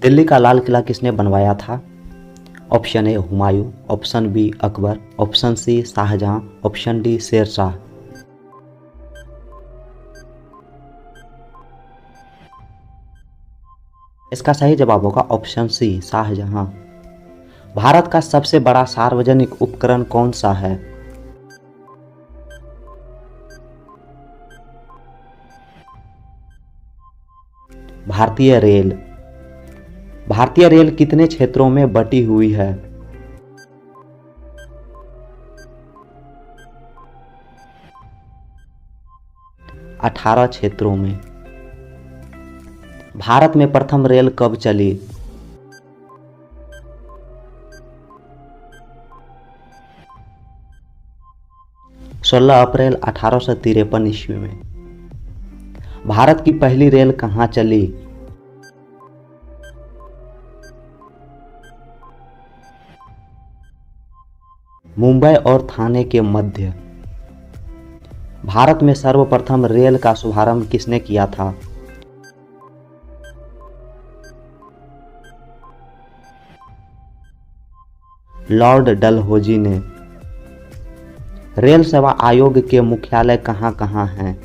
दिल्ली का लाल किला किसने बनवाया था? Option A Humayun, option B Akbar, option C Shahjahan, option D Shershah. इसका सही जवाब होगा ऑप्शन सी शाहजहां। भारत का सबसे बड़ा सार्वजनिक उपकरण कौन सा है? भारतीय रेल। भारतीय रेल कितने क्षेत्रों में बटी हुई है? 18 क्षेत्रों में। भारत में प्रथम रेल कब चली? 16 अप्रैल 1853 ईस्वी में। भारत की पहली रेल कहाँ चली? मुंबई और थाने के मध्य। भारत में सर्वप्रथम रेल का शुभारंभ किसने किया था? लॉर्ड डलहौजी ने। रेल सेवा आयोग के मुख्यालय कहाँ कहाँ हैं?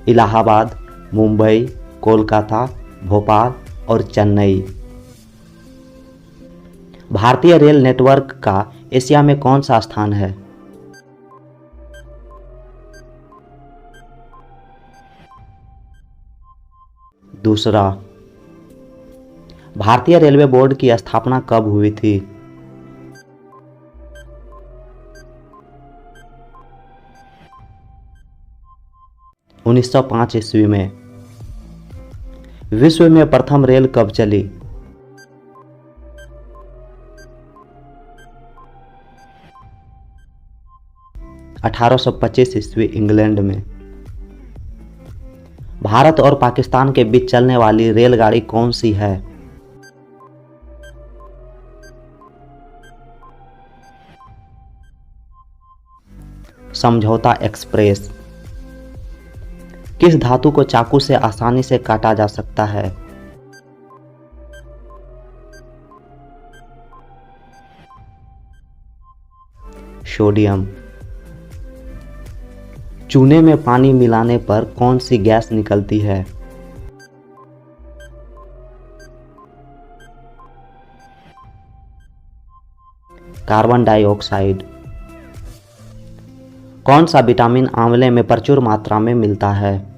इलाहाबाद, मुंबई, कोलकाता, भोपाल और चेन्नई। भारतीय रेल नेटवर्क का एशिया में कौन सा स्थान है? दूसरा। भारतीय रेलवे बोर्ड की स्थापना कब हुई थी? उन्नीस सौ 5 ईस्वी में। विश्व में प्रथम रेल कब चली? 1825 ईस्वी इंग्लैंड में। भारत और पाकिस्तान के बीच चलने वाली रेलगाड़ी कौन सी है? समझौता एक्सप्रेस। किस धातु को चाकू से आसानी से काटा जा सकता है? सोडियम। चूने में पानी मिलाने पर कौन सी गैस निकलती है? Carbon dioxide. कौन सा विटामिन आंवले में प्रचुर मात्रा में मिलता है?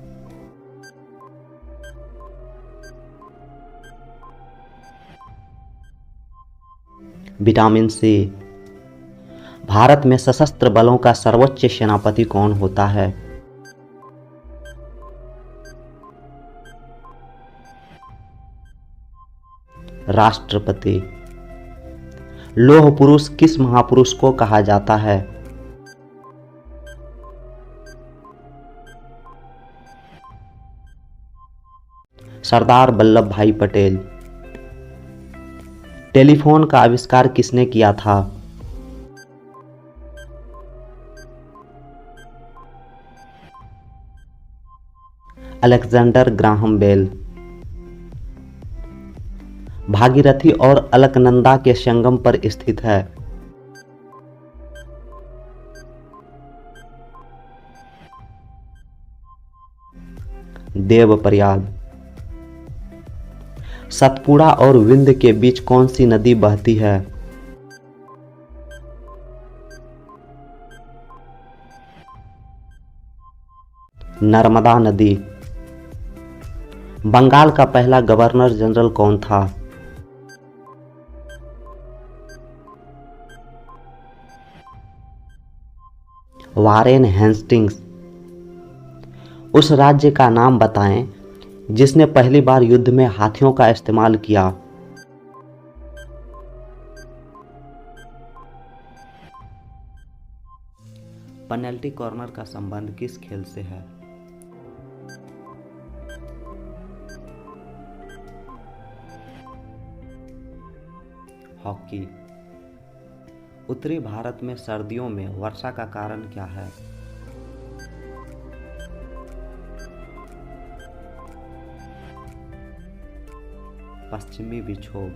Vitamin C. भारत में सशस्त्र बलों का सर्वोच्च सेनापति कौन होता है? राष्ट्रपति। लौह पुरुष किस महापुरुष को कहा जाता है? सरदार वल्लभ भाई पटेल। टेलीफोन का आविष्कार किसने किया था? Alexander Graham bell. भागीरथी और अलकनंदा के संगम पर स्थित है। देवप्रयाग। सतपुड़ा और विंध्य के बीच कौन सी नदी बहती है? नर्मदा नदी। बंगाल का पहला गवर्नर जनरल कौन था? Warren Hastings. उस राज्य का नाम बताएं जिसने पहली बार युद्ध में हाथियों का इस्तेमाल किया। पेनल्टी कॉर्नर का संबंध किस खेल से है? हॉकी। उत्तरी भारत में सर्दियों में वर्षा का कारण क्या है? पश्चिमी विक्षोभ।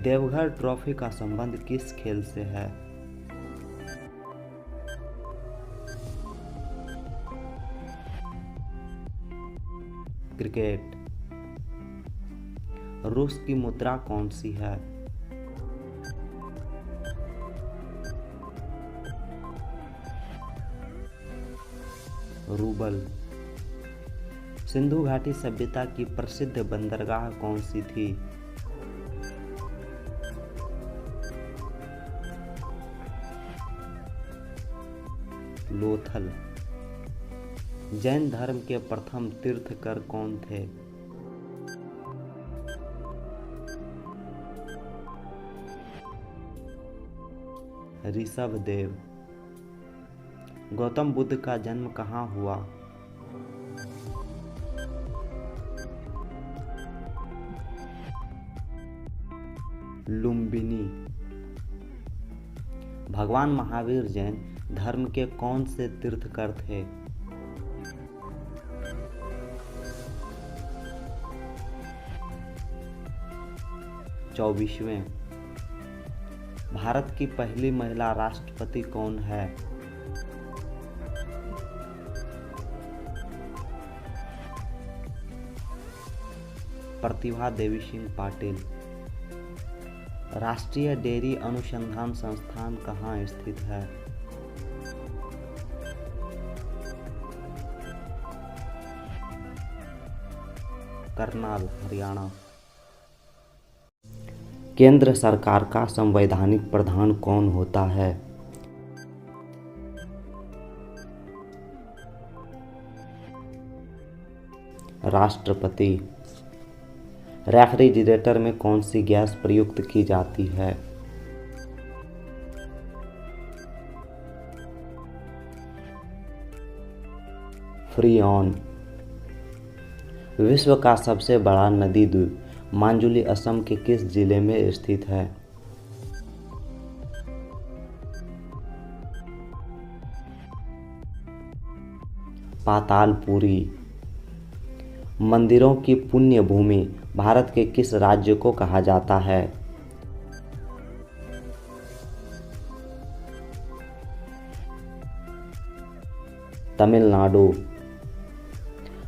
देवघर ट्रॉफी का संबंध किस खेल से है? क्रिकेट। रूस की मुद्रा कौन सी है? रूबल। सिंधु घाटी सभ्यता की प्रसिद्ध बंदरगाह कौन सी थी? लोथल। जैन धर्म के प्रथम तीर्थकर कौन थे? ऋषभदेव। गौतम बुद्ध का जन्म कहाँ हुआ? लुम्बिनी। भगवान महावीर जैन धर्म के कौन से तीर्थकर थे? 24वें। भारत की पहली महिला राष्ट्रपति कौन है? प्रतिभा देवी सिंह पाटिल। राष्ट्रीय डेयरी अनुसंधान संस्थान कहाँ स्थित है? करनाल, हरियाणा। केंद्र सरकार का संवैधानिक प्रधान कौन होता है? राष्ट्रपति। रेफ्रिजरेटर में कौन सी गैस प्रयुक्त की जाती है? फ्रीऑन। विश्व का सबसे बड़ा नदी द्वीप माजुली असम के किस जिले में स्थित है? पातालपुरी। मंदिरों की पुण्य भूमि भारत के किस राज्य को कहा जाता है? तमिलनाडु।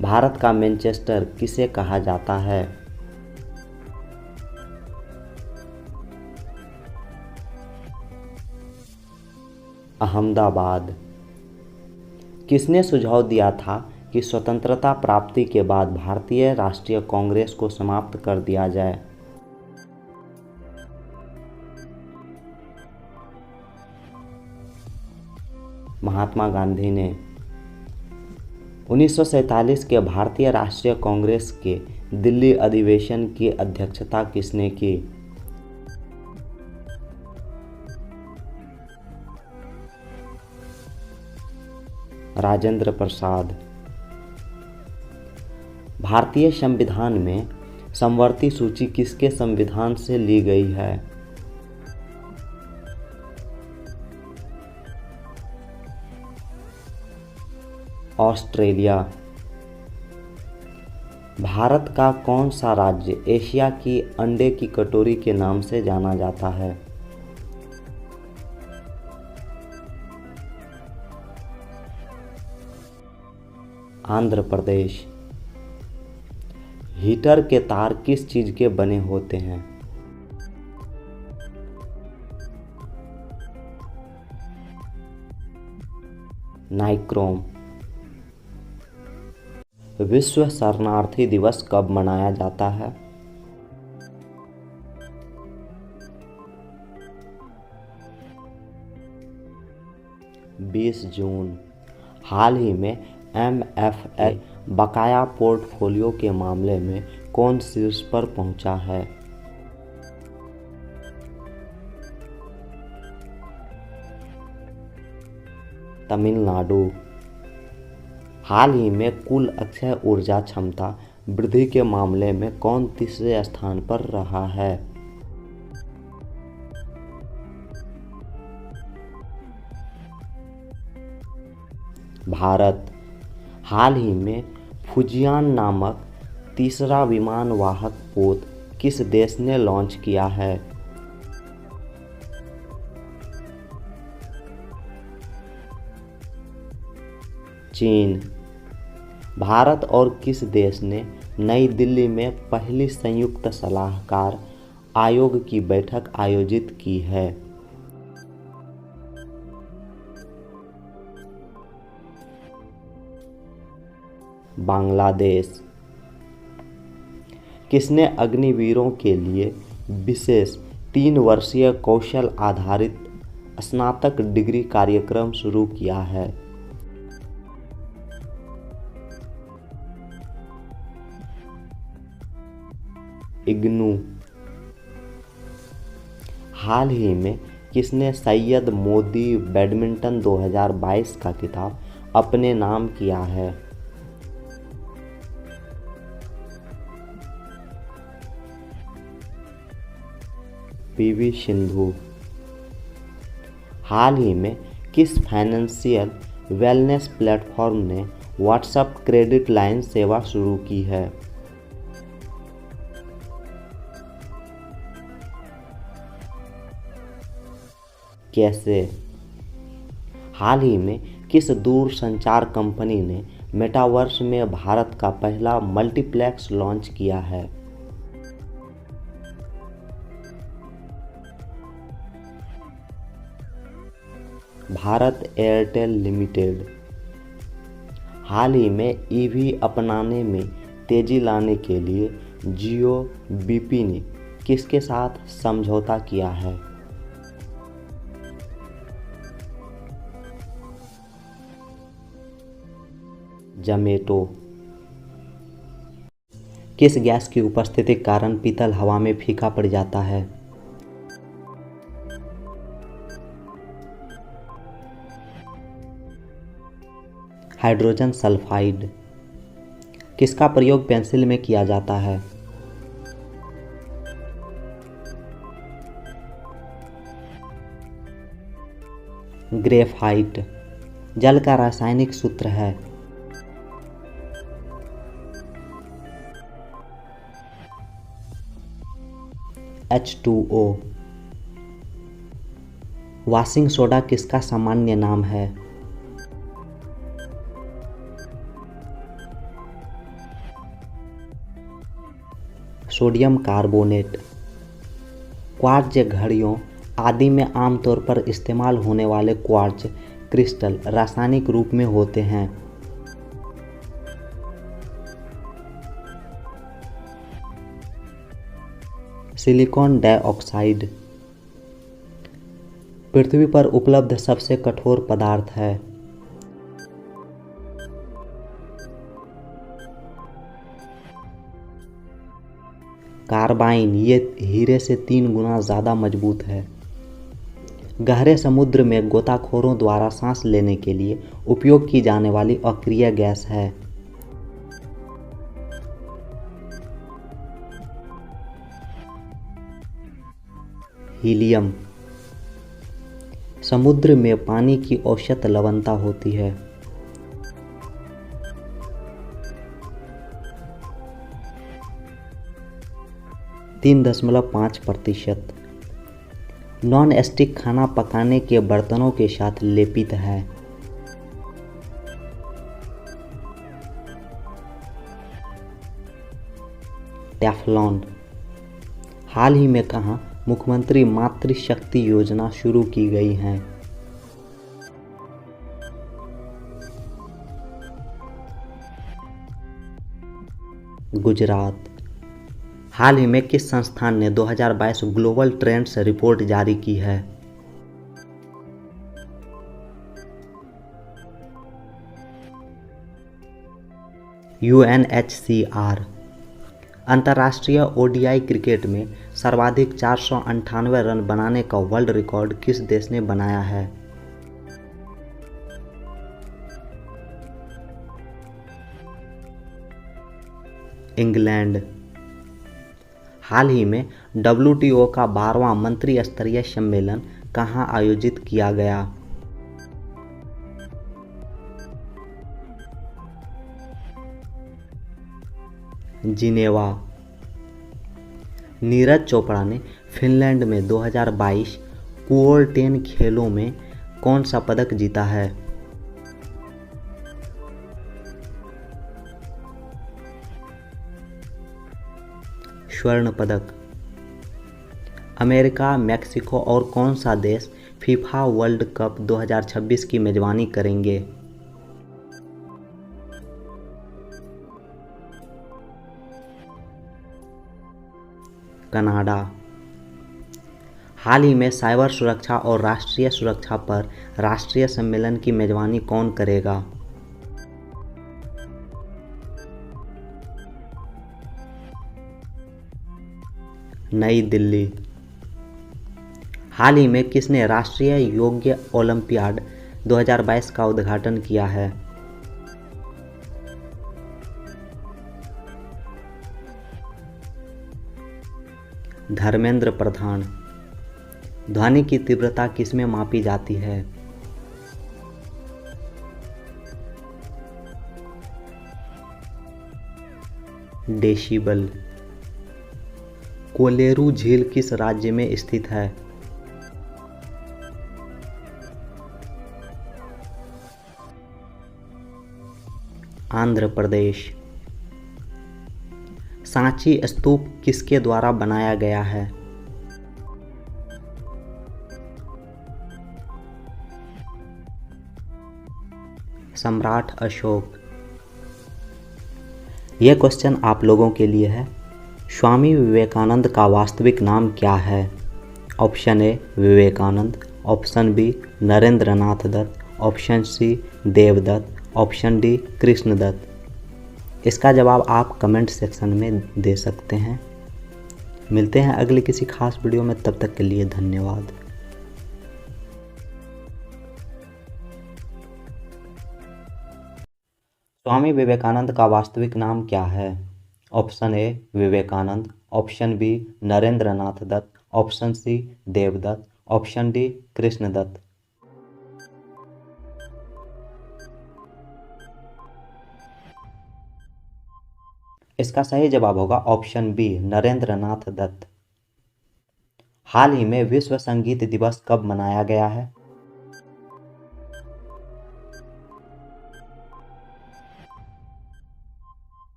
भारत का मैनचेस्टर किसे कहा जाता है? अहमदाबाद। किसने सुझाव दिया था कि स्वतंत्रता प्राप्ति के बाद भारतीय राष्ट्रीय कांग्रेस को समाप्त कर दिया जाए? महात्मा गांधी ने। 1947 के भारतीय राष्ट्रीय कांग्रेस के दिल्ली अधिवेशन की अध्यक्षता किसने की? राजेंद्र प्रसाद। भारतीय संविधान में समवर्ती सूची किसके संविधान से ली गई है? ऑस्ट्रेलिया। भारत का कौन सा राज्य एशिया की अंडे की कटोरी के नाम से जाना जाता है? आंध्र प्रदेश। हीटर के तार किस चीज के बने होते हैं? नाइक्रोम। विश्व शरणार्थी दिवस कब मनाया जाता है? 20 जून। हाल ही में MFA बकाया पोर्टफोलियो के मामले में कौन शीर्ष पर पहुंचा है? तमिलनाडु। हाल ही में कुल अक्षय ऊर्जा क्षमता वृद्धि के मामले में कौन तीसरे स्थान पर रहा है? भारत। हाल ही में फुजियान नामक तीसरा विमान वाहक पोत किस देश ने लॉन्च किया है? चीन। भारत और किस देश ने नई दिल्ली में पहली संयुक्त सलाहकार आयोग की बैठक आयोजित की है? बांग्लादेश। किसने अग्निवीरों के लिए विशेष 3 वर्षीय कौशल आधारित स्नातक डिग्री कार्यक्रम शुरू किया है? इग्नू। हाल ही में किसने सैयद मोदी बैडमिंटन 2022 का खिताब अपने नाम किया है? पीवी सिंधु। हाल ही में किस फाइनेंशियल वेलनेस प्लेटफॉर्म ने व्हाट्सएप क्रेडिट लाइन सेवा शुरू की है? कैसे? हाल ही में किस दूरसंचार कंपनी ने मेटावर्स में भारत का पहला मल्टीप्लेक्स लॉन्च किया है? Bharti Airtel limited. हाल ही में ईवी अपनाने में तेजी लाने के लिए जियो बीपी ने किसके साथ समझौता किया है? जोमैटो। किस गैस की उपस्थिति के कारण पीतल हवा में फीका पड़ जाता है? Hydrogen sulphide. किसका प्रयोग पेंसिल में किया जाता है? ग्रेफाइट। जल का रासायनिक सूत्र है? H2O। वॉशिंग सोडा किसका सामान्य नाम है? Sodium carbonate. क्वार्ट्ज घड़ियों आदि में आमतौर पर इस्तेमाल होने वाले क्वार्ट्ज क्रिस्टल रासायनिक रूप में होते हैं? Silicon dioxide. पृथ्वी पर उपलब्ध सबसे कठोर पदार्थ है? कार्बाइन। ये हीरे से 3 गुना ज़्यादा मजबूत है। गहरे समुद्र में गोताखोरों द्वारा सांस लेने के लिए उपयोग की जाने वाली अक्रिय गैस है? हीलियम। समुद्र में पानी की औसत लवणता होती है? 3.5%। नॉन स्टिक खाना पकाने के बर्तनों के साथ लेपित है? टेफ्लॉन। हाल ही में कहाँ मुख्यमंत्री मातृशक्ति योजना शुरू की गई है? गुजरात। हाल ही में किस संस्थान ने 2022 ग्लोबल ट्रेंड्स रिपोर्ट जारी की है? UNHCR। अंतर्राष्ट्रीय ओडीआई क्रिकेट में सर्वाधिक 498 रन बनाने का वर्ल्ड रिकॉर्ड किस देश ने बनाया है? इंग्लैंड। हाल ही में WTO का 12वां मंत्री स्तरीय सम्मेलन कहाँ आयोजित किया गया? जिनेवा। नीरज चोपड़ा ने फिनलैंड में 2022 कुओर्टेन खेलों में कौन सा पदक जीता है? स्वर्ण पदक। अमेरिका, मैक्सिको और कौन सा देश फीफा वर्ल्ड कप 2026 की मेजबानी करेंगे? कनाडा। हाल ही में साइबर सुरक्षा और राष्ट्रीय सुरक्षा पर राष्ट्रीय सम्मेलन की मेजबानी कौन करेगा? नई दिल्ली। हाल ही में किसने राष्ट्रीय योग ओलंपियाड 2022 का उद्घाटन किया है? धर्मेंद्र प्रधान। ध्वनि की तीव्रता किसमें मापी जाती है? डेसिबल। कोलेरू झील किस राज्य में स्थित है? आंध्र प्रदेश। सांची स्तूप किसके द्वारा बनाया गया है? सम्राट अशोक। यह क्वेश्चन आप लोगों के लिए है। स्वामी विवेकानंद का वास्तविक नाम क्या है? Option A Vivekananda, option B Narendranath Datta, option C Devdatta, option D Krishnadatta. इसका जवाब आप कमेंट सेक्शन में दे सकते हैं। मिलते हैं अगले किसी खास वीडियो में, तब तक के लिए धन्यवाद। स्वामी विवेकानंद का वास्तविक नाम क्या है? Option A Vivekananda, option B Narendranath Datta, option C Devdatta, option D Krishnadatta. इसका सही जवाब होगा ऑप्शन बी नरेंद्रनाथ दत्त। हाल ही में विश्व संगीत दिवस कब मनाया गया है?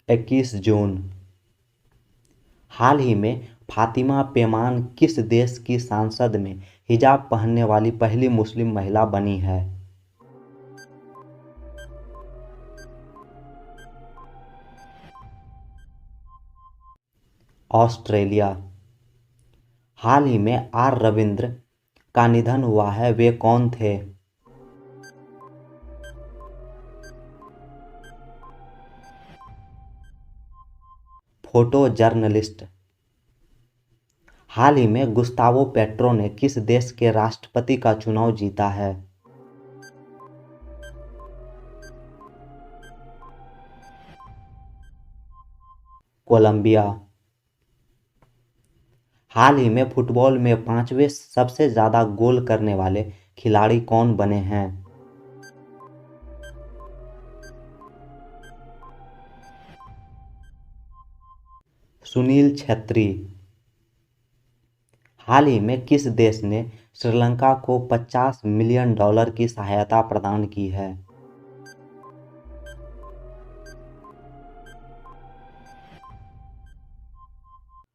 इक्कीस जून। हाल ही में फातिमा पेमान किस देश की संसद में हिजाब पहनने वाली पहली मुस्लिम महिला बनी है? ऑस्ट्रेलिया। हाल ही में आर रविंद्र का निधन हुआ है, वे कौन थे? Photo journalist. हाल ही में गुस्तावो पेट्रो ने किस देश के राष्ट्रपति का चुनाव जीता है? कोलंबिया। हाल ही में फुटबॉल में 5वें सबसे ज़्यादा गोल करने वाले खिलाड़ी कौन बने हैं? सुनील छेत्री। हाल ही में किस देश ने श्रीलंका को $50 मिलियन की सहायता प्रदान की है?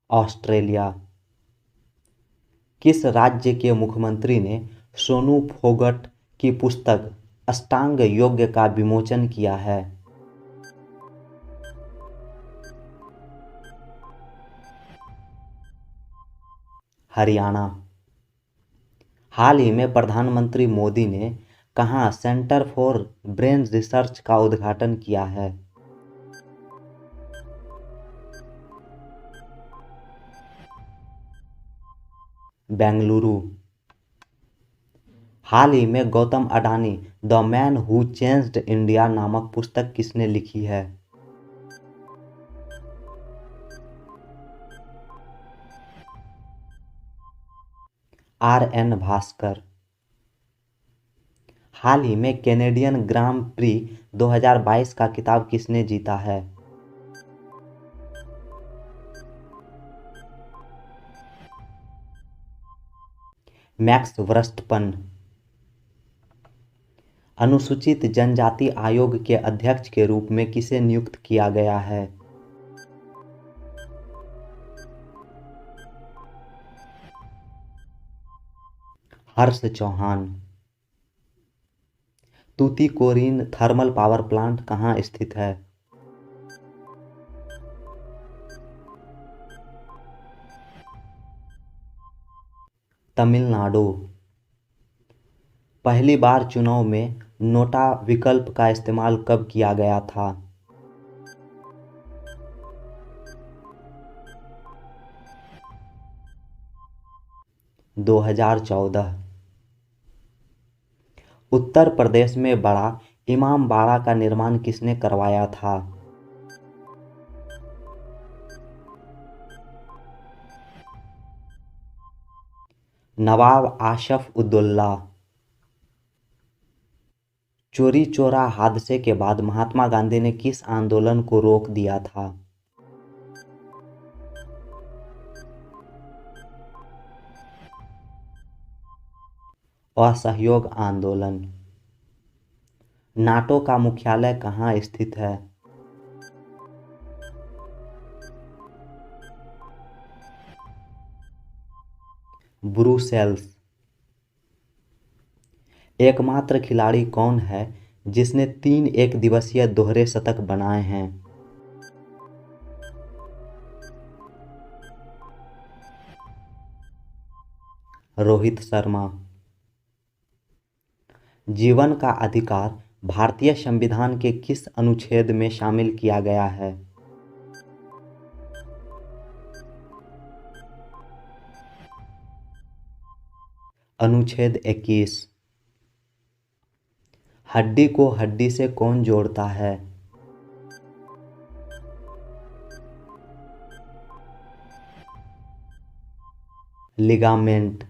ऑस्ट्रेलिया। किस राज्य के मुख्यमंत्री ने सोनू फोगट की पुस्तक अष्टांग योग का विमोचन किया है? हरियाणा। हाल ही में प्रधानमंत्री मोदी ने कहाँ सेंटर फॉर ब्रेन रिसर्च का उद्घाटन किया है? बेंगलुरु। हाल ही में Gautam Adani the man who changed India नामक पुस्तक किसने लिखी है? RN भास्कर। हाल ही में कैनेडियन ग्रां प्री 2022 का खिताब किसने जीता है? Max Verstappen. अनुसूचित जनजाति आयोग के अध्यक्ष के रूप में किसे नियुक्त किया गया है? Harsh Chauhan. Tuticorin thermal power plant कहाँ स्थित है? तमिलनाडु। पहली बार चुनाव में नोटा विकल्प का इस्तेमाल कब किया गया था? 2014। उत्तर प्रदेश में बड़ा इमामबाड़ा का निर्माण किसने करवाया था? नवाब आशफ उद्दौला। चोरी चौरा हादसे के बाद महात्मा गांधी ने किस आंदोलन को रोक दिया था? असहयोग आंदोलन। नाटो का मुख्यालय कहाँ स्थित है? ब्रुसेल्स। एकमात्र खिलाड़ी कौन है जिसने 3 एकदिवसीय दोहरे शतक बनाए हैं? रोहित शर्मा। जीवन का अधिकार भारतीय संविधान के किस अनुच्छेद में शामिल किया गया है? अनुच्छेद 21। हड्डी को हड्डी से कौन जोड़ता है? लिगामेंट।